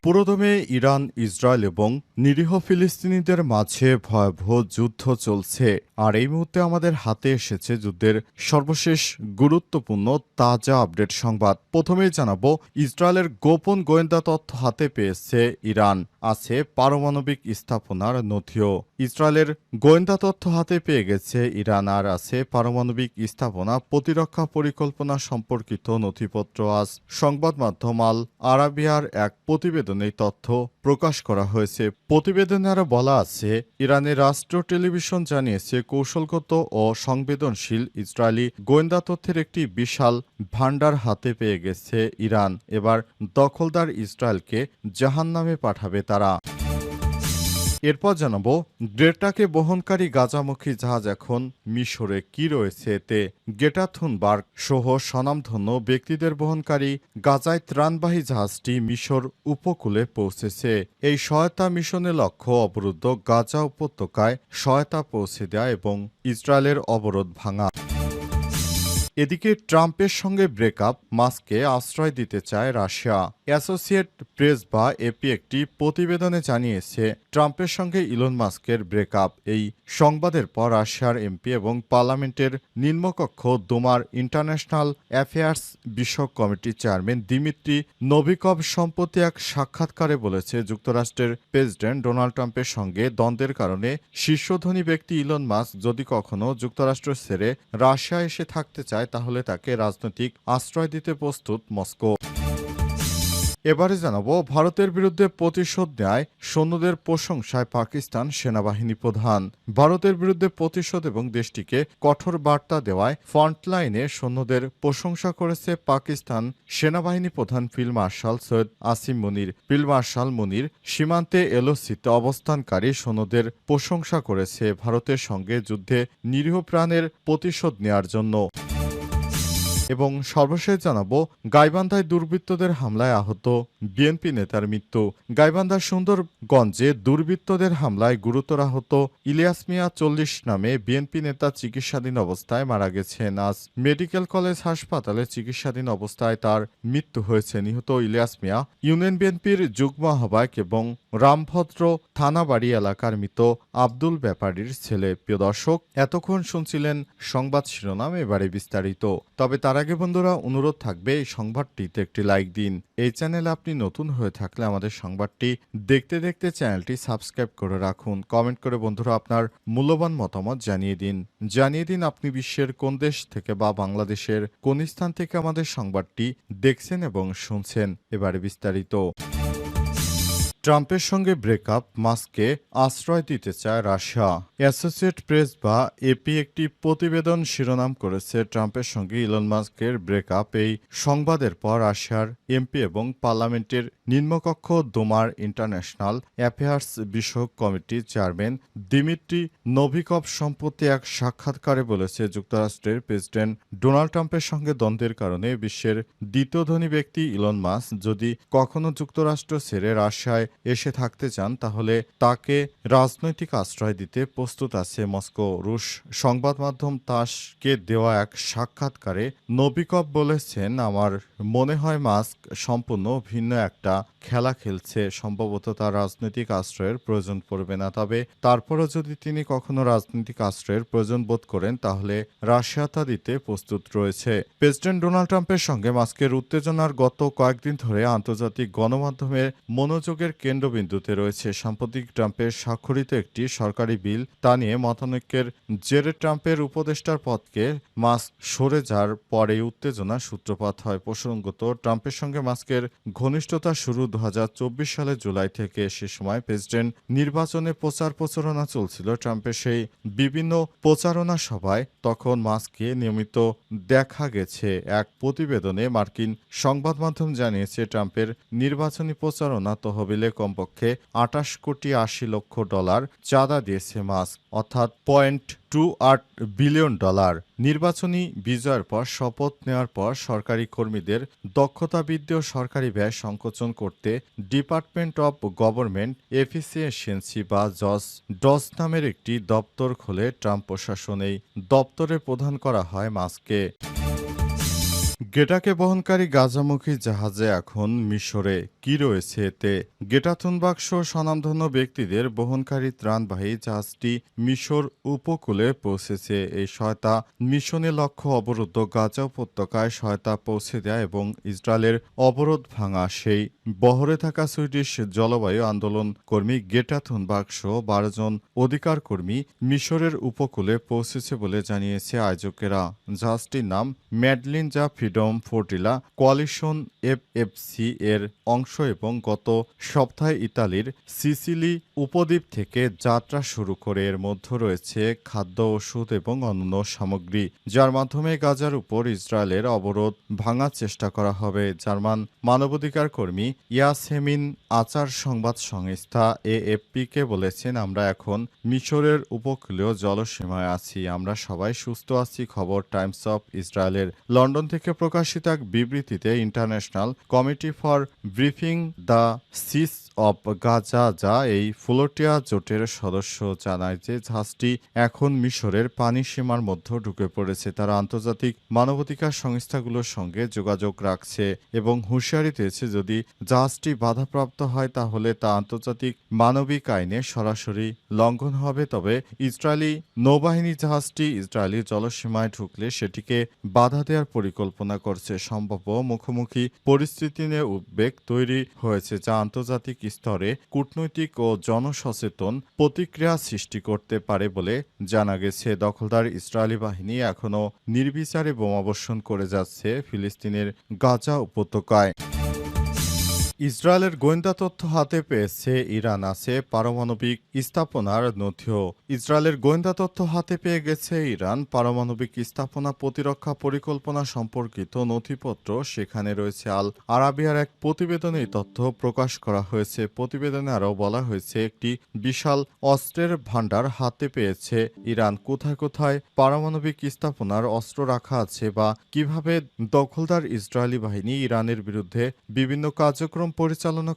পুরোদমে Iran, Israel এবং নিরীহ ফিলিস্তিনিদের মাঝে ভয়াবহ যুদ্ধ চলছে। আর এই মুহূর্তে আমাদের হাতে এসেছে যুদ্ধের সর্বশেষ গুরুত্বপূর্ণ তাজা আপডেট সংবাদ। প্রথমেই জানাবো, ইসরায়েলের গোপন গোয়েন্দা তথ্য হাতে পেয়েছে ইরান। আছে পারমাণবিক স্থাপনার নথিও। ইসরায়েলের গোয়েন্দা তথ্য হাতে পেয়ে গেছে ইরান, আর আছে পারমাণবিক স্থাপনা প্রতিরক্ষা পরিকল্পনা সম্পর্কিত নথিপত্র। আজ সংবাদ মাধ্যম আল আরাবিয়ার এক প্রতিবেদনে এই তথ্য প্রকাশ করা হয়েছে। প্রতিবেদনে আরও বলা আছে, ইরানের রাষ্ট্রীয় টেলিভিশন জানিয়েছে কৌশলগত ও সংবেদনশীল ইসরায়েলি গোয়েন্দা তথ্যের একটি বিশাল ভাণ্ডার হাতে পেয়ে গেছে ইরান। এবার দখলদার ইসরায়েলকে জাহান্নামে পাঠাবে তারা। এরপর জানাবো, গ্রেটাকে বহনকারী গাজামুখী জাহাজ এখন মিশরে। কি রয়েছে এতে? গ্রেটা থুনবার্গ সহ স্বনামধন্য ব্যক্তিদের বহনকারী গাজায় ত্রাণবাহী জাহাজটি মিশর উপকূলে পৌঁছেছে। এই সহায়তা মিশনের লক্ষ্য অবরুদ্ধ গাজা উপত্যকায় সহায়তা পৌঁছে দেয়া এবং ইসরায়েলের অবরোধ ভাঙা। এদিকে ট্রাম্পের সঙ্গে ব্রেকআপ, মাস্ককে আশ্রয় দিতে চায় রাশিয়া। অ্যাসোসিয়েট প্রেস বা এপি একটি প্রতিবেদনে জানিয়েছে, ট্রাম্পের সঙ্গে ইলন মাস্কের ব্রেকআপ। এই সংবাদের পর রাশিয়ার এমপি এবং পার্লামেন্টের নিম্নকক্ষ দুমার ইন্টারন্যাশনাল অ্যাফেয়ার্স বিষয়ক কমিটির চেয়ারম্যান দিমিত্রি নোভিকভ সম্প্রতি এক সাক্ষাৎকারে বলেছে, যুক্তরাষ্ট্রের প্রেসিডেন্ট ডোনাল্ড ট্রাম্পের সঙ্গে দ্বন্দ্বের কারণে শীর্ষধনী ব্যক্তি ইলন মাস্ক যদি কখনো যুক্তরাষ্ট্র ছেড়ে রাশিয়া এসে থাকতে চায়, তাহলে তাকে রাজনৈতিক আশ্রয় দিতে প্রস্তুত মস্কো। এবারে জানাবো, ভারতের বিরুদ্ধে প্রতিশোধ নেয় সৈন্যদের প্রশংসায় পাকিস্তান সেনাবাহিনী প্রধান। ভারতের বিরুদ্ধে প্রতিশোধ এবং দেশটিকে কঠোর বার্তা দেওয়ায় ফ্রন্টলাইনে সৈন্যদের প্রশংসা করেছে পাকিস্তান সেনাবাহিনী প্রধান ফিল্ড মার্শাল সৈয়দ আসিম মুনির। ফিল্ড মার্শাল মুনির সীমান্তে এলওসিতে অবস্থানকারী সৈন্যদের প্রশংসা করেছে ভারতের সঙ্গে যুদ্ধে নিরীহ প্রাণের প্রতিশোধ নেয়ার জন্য। এবং সর্বশেষ জানাবো, গাইবান্ধায় দুর্বৃত্তদের হামলায় আহত বিএনপি নেতার মৃত্যু। গাইবান্ধার সুন্দরগঞ্জে দুর্বৃত্তদের হামলায় গুরুতর আহত ইলিয়াস মিয়া 40 নামে বিএনপি নেতা চিকিৎসাধীন অবস্থায় মারা গেছেন। আজ মেডিকেল কলেজ হাসপাতালে চিকিৎসাধীন অবস্থায় তার মৃত্যু হয়েছে। নিহত ইলিয়াস মিয়া ইউনিয়ন বিএনপির যুগ্ম আহ্বায়ক এবং রামভদ্র থানাবাড়ি এলাকার মৃত আব্দুল ব্যাপারীর ছেলে। প্রিয় দর্শক, এতক্ষণ শুনছিলেন সংবাদ শিরোনাম, এবারে বিস্তারিত। তবে তার আগে বন্ধুরা, অনুরোধ থাকবে এই সংবাদটিতে একটি লাইক দিন। এই চ্যানেলে আপনি নতুন হয়ে থাকলে আমাদের সংবাদটি দেখতে দেখতে চ্যানেলটি সাবস্ক্রাইব করে রাখুন। কমেন্ট করে বন্ধুরা আপনার মূল্যবান মতামত জানিয়ে দিন আপনি বিশ্বের কোন দেশ থেকে বা বাংলাদেশের কোন স্থান থেকে আমাদের সংবাদটি দেখছেন এবং শুনছেন। এবারে বিস্তারিত। ট্রাম্পের সঙ্গে ব্রেকআপ, মাস্ককে আশ্রয় দিতে চায় রাশিয়া। অ্যাসোসিয়েট প্রেস বা এপি একটি প্রতিবেদন শিরোনাম করেছে, ট্রাম্পের সঙ্গে ইলন মাস্কের ব্রেকআপ। এই সংবাদের পর রাশিয়ার এমপি এবং পার্লামেন্টের নিম্নকক্ষ দুমার ইন্টারন্যাশনাল অ্যাফেয়ার্স বিষয়ক কমিটির চেয়ারম্যান দিমিত্রি নোভিকভ সম্প্রতি এক সাক্ষাৎকারে বলেছে, যুক্তরাষ্ট্রের প্রেসিডেন্ট ডোনাল্ড ট্রাম্পের সঙ্গে দ্বন্দ্বের কারণে বিশ্বের দ্বিতীয় ধনী ব্যক্তি ইলন মাস্ক যদি কখনো যুক্তরাষ্ট্র ছেড়ে রাশিয়ায় এসে থাকতে চান, তাহলে তাকে রাজনৈতিক আশ্রয় দিতে প্রস্তুত আছে মস্কো। রুশ সংবাদ মাধ্যম তাসকে দেওয়া এক সাক্ষাৎকারে নোভিকভ বলেছেন, আমার মনে হয় মাস্ক সম্পূর্ণ ভিন্ন একটা খেলা খেলছে। সম্ভবত তার রাজনৈতিক আশ্রয়ের প্রয়োজন পড়বে না, তবে তারপরও যদি তিনি কখনো রাজনৈতিক আশ্রয়ের প্রয়োজন বোধ করেন, তাহলে রাশিয়া তা দিতে প্রস্তুত রয়েছে। প্রেসিডেন্ট ডোনাল্ড ট্রাম্পের সঙ্গে মাস্কের উত্তেজনার গত কয়েকদিন ধরে আন্তর্জাতিক গণমাধ্যমের মনোযোগের কেন্দ্রবিন্দুতে রয়েছে। সাম্প্রতিক ট্রাম্পের স্বাক্ষরিত একটি সরকারি বিল, তা নিয়ে মতানৈক্যের জেরে ট্রাম্পের উপদেষ্টার পদকে মাস্ক সরে যাওয়ার পরে উত্তেজনা সূত্রপাত হয়। প্রসঙ্গত, ট্রাম্পের সঙ্গে মাস্কের ঘনিষ্ঠতা শুরু 2024 সালের জুলাই থেকে। সে সময় প্রেসিডেন্ট নির্বাচনে প্রচারণা চলছিল ট্রাম্পের সেই বিভিন্ন প্রচারণা সভায়। তখন মাস্ককে নিয়মিত দেখা গেছে। এক প্রতিবেদনে মার্কিন সংবাদ মাধ্যম জানিয়েছে, ট্রাম্পের নির্বাচনী প্রচারণা তহবিলে কমপক্ষে $28.80 কোটি চাঁদা দিয়েছে মাস্ক, অর্থাৎ $0.28 বিলিয়ন। নির্বাচনী বিজয়ের পর শপথ নেওয়ার পর সরকারি কর্মীদের দক্ষতা বৃদ্ধি ও সরকারি ব্যয় সংকোচন করতে ডিপার্টমেন্ট অব গভর্নমেন্ট এফিসিয়েন্সি বা ডস নামের একটি দপ্তর খোলে ট্রাম্প প্রশাসন। এই দপ্তরে প্রদান করা হয় মাস্ককে। গেটাকে বহনকারী গাজামুখী জাহাজে এখন মিশরে কি রয়েছে এতে? গেটাথুন বাক্স স্বনামধন্য ব্যক্তিদের বহনকারী ত্রাণবাহী জাহাজটি মিশর উপকূলে পৌঁছেছে। এই সহায়তা মিশনে লক্ষ্য অবরুদ্ধ গাজা উপত্যকায় সহায়তা পৌঁছে দেয় এবং ইসরায়েলের অবরোধ ভাঙা। সেই বহরে থাকা সুইডিশ জলবায়ু আন্দোলন কর্মী গেটাথুন বাক্স 12 জন অধিকার কর্মী মিশরের উপকূলে পৌঁছেছে বলে জানিয়েছে আয়োজকেরা। জাহাজটির নাম ম্যাডলিন, যা ফ্রিডম ফ্লোটিলা কোয়ালিশন এফএফসি এর অংশ এবং গত সপ্তাহে ইতালির সিসিলি উপদ্বীপ থেকে যাত্রা শুরু করে। এর মধ্যে রয়েছে খাদ্য, ওষুধ এবং অন্যান্য সামগ্রী, যার মাধ্যমে গাজার উপর ইসরায়েলের অবরোধ ভাঙার চেষ্টা করা হবে। জার্মান মানবাধিকার কর্মী ইয়াসেমিন আচার সংবাদ সংস্থা এএফপিকে বলেছেন, আমরা এখন মিশরের উপকূলীয় জলসীমায় আছি, আমরা সবাই সুস্থ আছি। খবর টাইমস অফ ইসরায়েলের। লন্ডন থেকে প্রকাশিত এক বিবৃতিতে International Committee for Briefing the Siege of Gaza, যা এই ফ্লোটিয়া জোটের সদস্য, জানায় যে জাহাজটি এখন মিশরের পানি সীমার মধ্যে ঢুকে পড়েছে। তারা আন্তর্জাতিক মানবাধিকার সংস্থাগুলোর সঙ্গে যোগাযোগ রাখছে এবং হুঁশিয়ারি দিয়েছে, যদি জাহাজটি বাধাপ্রাপ্ত হয় তাহলে তা আন্তর্জাতিক মানবিক আইনে সরাসরি লঙ্ঘন হবে। তবে ইসরায়েলি নৌবাহিনী জাহাজটি ইসরায়েলি জলসীমায় ঢুকলে সেটিকে বাধা দেওয়ার পরিকল্পনা করছে। সম্ভাব্য মুখোমুখি পরিস্থিতি নিয়ে উদ্বেগ তৈরি হয়েছে, যা আন্তর্জাতিক স্তরে কূটনৈতিক ও জনসচেতন প্রতিক্রিয়া সৃষ্টি করতে পারে বলে জানা গেছে। দখলদার ইসরায়েলি বাহিনী এখনও নির্বিচারে বোমাবর্ষণ করে যাচ্ছে ফিলিস্তিনের গাজা উপত্যকায়। ইসরায়েলের গোয়েন্দা তথ্য হাতে পেয়েছে ইরান, আছে পারমাণবিক স্থাপনার নথিও। ইসরায়েলের গোয়েন্দা তথ্য হাতে পেয়ে গেছে ইরান পারমাণবিক স্থাপনা প্রতিরক্ষা পরিকল্পনা সম্পর্কিত নথিপত্র। সেখানে রয়েছে আল আরাবিয়ার এক প্রতিবেদনে এই তথ্য প্রকাশ করা হয়েছে। প্রতিবেদনে আরও বলা হয়েছে, একটি বিশাল অস্ত্রের ভাণ্ডার হাতে পেয়েছে ইরান। কোথায় কোথায় পারমাণবিক স্থাপনার অস্ত্র রাখা আছে বা কিভাবে দখলদার ইসরায়েলি বাহিনী ইরানের বিরুদ্ধে বিভিন্ন কার্যক্রম পরিচালনা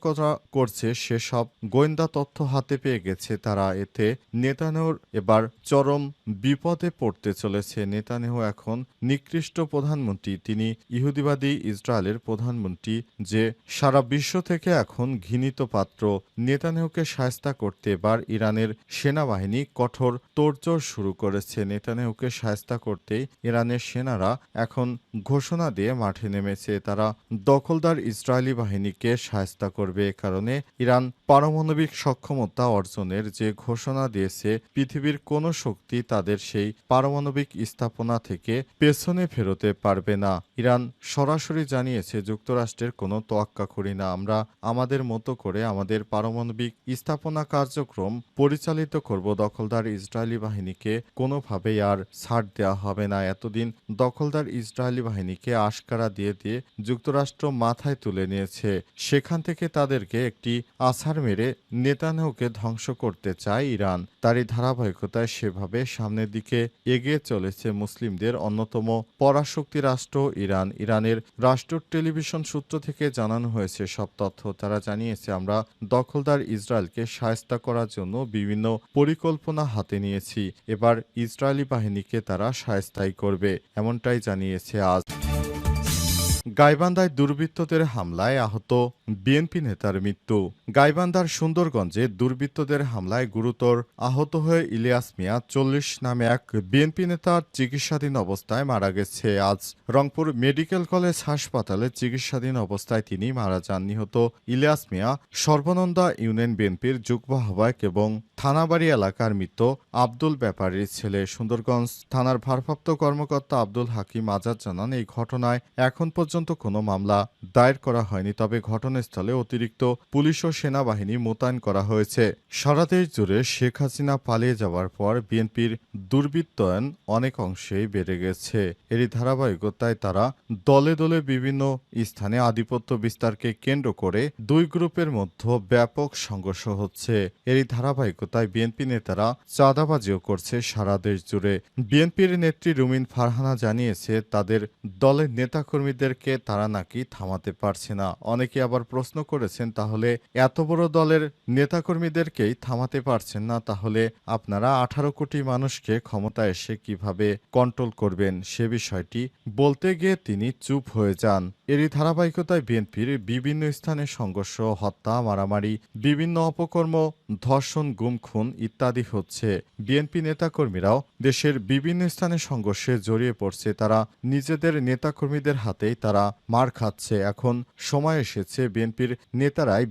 করছে সেসব গোয়েন্দা তথ্য হাতে পেয়ে গেছে তারা। এতে নেতানিয়াহুর এবার চরম বিপদে পড়তে চলেছে। নেতানিয়াহু এখন নিকৃষ্ট প্রধানমন্ত্রী, তিনি ইহুদিবাদী ইসরায়েলের প্রধানমন্ত্রী, যে সারা বিশ্ব থেকে এখন ঘৃণিত পাত্র। নেতানিয়াহুকে শায়েস্তা করতে এবার ইরানের সেনাবাহিনী কঠোর তোড়জোড় শুরু করেছে। নেতানিয়াহুকে শায়েস্তা করতেই ইরানের সেনারা এখন ঘোষণা দিয়ে মাঠে নেমেছে, তারা দখলদার ইসরায়েলি বাহিনীকে শায়েস্তা করবে। এ কারণে ইরান পারমাণবিক সক্ষমতা অর্জনের যে ঘোষণা দিয়েছে, পৃথিবীর কোনো শক্তি তাদের সেই পারমাণবিক স্থাপনা থেকে পেছনে ফেরোতে পারবে না। ইরান সরাসরি জানিয়েছে, যুক্তরাষ্ট্রের কোনো তোয়াক্কা করি না, আমরা আমাদের মতো করে আমাদের পারমাণবিক স্থাপনা কার্যক্রম পরিচালিত করব। দখলদার ইসরায়েলি বাহিনীকে কোনোভাবেই আর ছাড় দেওয়া হবে না। এতদিন দখলদার ইসরায়েলি বাহিনীকে আশকারা দিয়ে দিয়ে যুক্তরাষ্ট্র মাথায় তুলে নিয়েছে, সেখান থেকে তাদেরকে একটি আছাড় মেরে নেতানিয়াহুকে ধ্বংস করতে চায় ইরান। তারই ধারাবাহিকতায় সেভাবে সামনের দিকে এগিয়ে চলেছে মুসলিমদের অন্যতম পরাশক্তি রাষ্ট্র ইরান। ইরানের রাষ্ট্র টেলিভিশন সূত্র থেকে জানানো হয়েছে সব তথ্য। তারা জানিয়েছে, আমরা দখলদার ইসরায়েলকে শায়েস্তা করার জন্য বিভিন্ন পরিকল্পনা হাতে নিয়েছি, এবার ইসরায়েলি বাহিনীকে তারা শায়েস্তাই করবে, এমনটাই জানিয়েছে আজ। গাইবান্ধায় দুর্বৃত্তদের হামলায় আহত বিএনপি নেতার মৃত্যু। গাইবান্ধার সুন্দরগঞ্জে দুর্বৃত্তদের হামলায় গুরুতর আহত হয়ে ইলিয়াস মিয়া 40 নামে এক বিএনপি নেতা চিকিৎসাধীন অবস্থায় মারা গেছে। আজ রংপুর মেডিকেল কলেজ হাসপাতালে চিকিৎসাধীন অবস্থায় তিনি মারা যান। নিহত ইলিয়াস মিয়া সর্বনন্দা ইউনিয়ন বিএনপির যুগ্ম আহ্বায়ক এবং থানাবাড়ি এলাকার মৃত আব্দুল ব্যাপারীর ছেলে। সুন্দরগঞ্জ থানার ভারপ্রাপ্ত কর্মকর্তা আব্দুল হাকিম আজাদ জানান, এই ঘটনায় এখন পর্যন্ত কোনো মামলা দায়ের করা হয়নি, তবে ঘটনাস্থলে অতিরিক্ত পুলিশ ও সেনাবাহিনী মোতায়েন করা হয়েছে। সারা দেশ জুড়ে শেখ হাসিনা পালিয়ে যাওয়ার পর বিএনপির দুর্বৃত্তায়ন অনেক অংশেই বেড়ে গেছে। এরই ধারাবাহিকতায় তারা দলে দলে বিভিন্ন স্থানে আধিপত্য বিস্তারকে কেন্দ্র করে দুই গ্রুপের মধ্যে ব্যাপক সংঘর্ষ হচ্ছে। এরই ধারাবাহিকতায় বিএনপি নেতারা চাঁদাবাজিও করছে সারা দেশ জুড়ে। বিএনপির নেত্রী রুমিন ফারহানা জানিয়েছে, তাদের দলের নেতাকর্মীদের দলকে তারা নাকি থামাতে পারছে না। অনেকে আবার প্রশ্ন করেছেন, তাহলে এত বড় দলের নেতাকর্মীদেরকেই থামাতে পারছেন না, তাহলে আপনারা 18 কোটি মানুষকে ক্ষমতায় এসে কিভাবে কন্ট্রোল করবেন? সে বিষয়টি বলতে গিয়ে তিনি চুপ হয়ে যান। এরই ধারাবাহিকতায় বিএনপির বিভিন্ন স্থানে সংঘর্ষ, হত্যা, মারামারি, বিভিন্ন অপকর্ম, ধর্ষণ, গুম, খুন ইত্যাদি হচ্ছে। বিএনপি নেতাকর্মীরাও দেশের বিভিন্ন স্থানে সংঘর্ষে জড়িয়ে পড়ছে। তারা নিজেদের নেতাকর্মীদের হাতেই তারা মার খাচ্ছে। এখন সময় এসেছে বিএনপির নেতারাই